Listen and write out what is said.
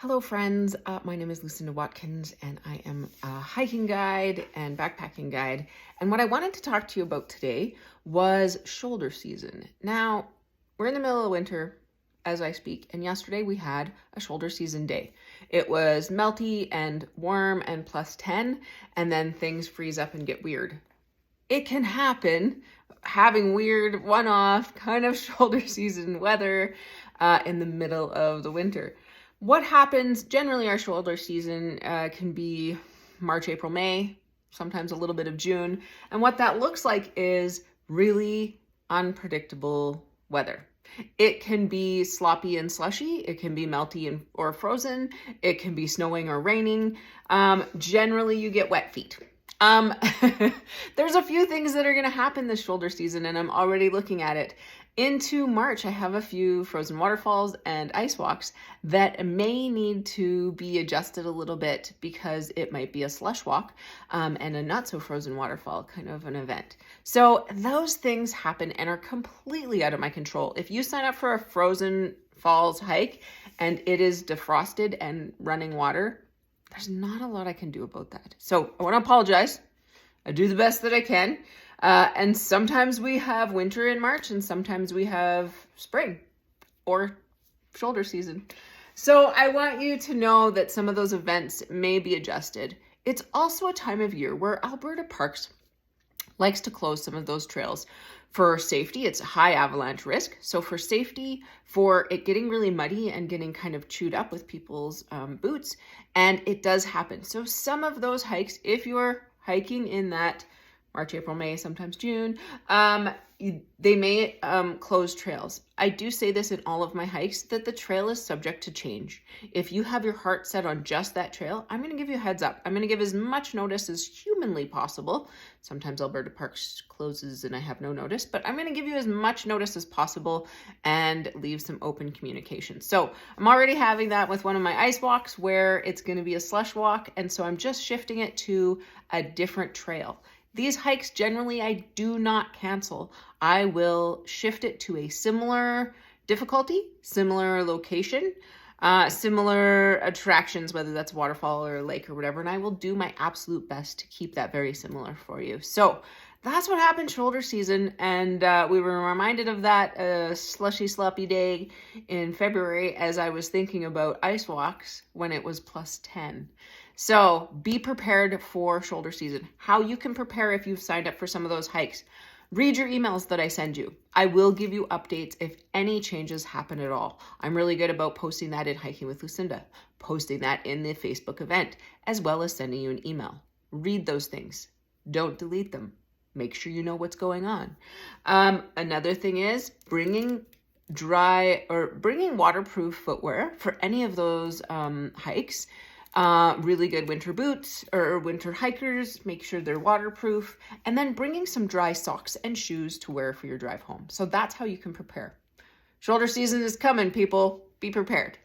Hello friends, my name is Lucinda Watkins and I am a hiking guide and backpacking guide. And what I wanted to talk to you about today was shoulder season. Now, we're in the middle of winter as I speak, and yesterday we had a shoulder season day. It was melty and warm and +10, and then things freeze up and get weird. It can happen, having weird one-off kind of shoulder season weather in the middle of the winter. What happens, generally our shoulder season can be March, April, May, sometimes a little bit of June. And what that looks like is really unpredictable weather. It can be sloppy and slushy. It can be melty or frozen. It can be snowing or raining. Generally, you get wet feet. There's a few things that are going to happen this shoulder season, and I'm already looking at it. Into March, I have a few frozen waterfalls and ice walks that may need to be adjusted a little bit because it might be a slush walk and a not so frozen waterfall kind of an event. So those things happen and are completely out of my control. If you sign up for a frozen falls hike and it is defrosted and running water, there's not a lot I can do about that. So I want to apologize. I do the best that I can. And sometimes we have winter in March and sometimes we have spring or shoulder season. So I want you to know that some of those events may be adjusted. It's also a time of year where Alberta Parks likes to close some of those trails for safety. It's a high avalanche risk. So for safety, for it getting really muddy and getting kind of chewed up with people's boots, and it does happen. So some of those hikes, if you're hiking in that March, April, May, sometimes June, they may close trails. I do say this in all of my hikes, that the trail is subject to change. If you have your heart set on just that trail, I'm going to give you a heads up. I'm going to give as much notice as humanly possible. Sometimes Alberta Parks closes and I have no notice, but I'm going to give you as much notice as possible and leave some open communication. So I'm already having that with one of my ice walks where it's going to be a slush walk. And so I'm just shifting it to a different trail. These hikes, generally, I do not cancel. I will shift it to a similar difficulty, similar location, similar attractions, whether that's waterfall or lake or whatever, and I will do my absolute best to keep that very similar for you. So that's what happened shoulder season, and we were reminded of that slushy, sloppy day in February as I was thinking about ice walks when it was +10. So be prepared for shoulder season. How you can prepare if you've signed up for some of those hikes. Read your emails that I send you. I will give you updates if any changes happen at all. I'm really good about posting that in Hiking with Lucinda, posting that in the Facebook event, as well as sending you an email. Read those things. Don't delete them. Make sure you know what's going on. Another thing is bringing waterproof footwear for any of those hikes. Really good winter boots or winter hikers, make sure they're waterproof, and then bringing some dry socks and shoes to wear for your drive home. So that's how you can prepare. Shoulder season is coming, people. Be prepared.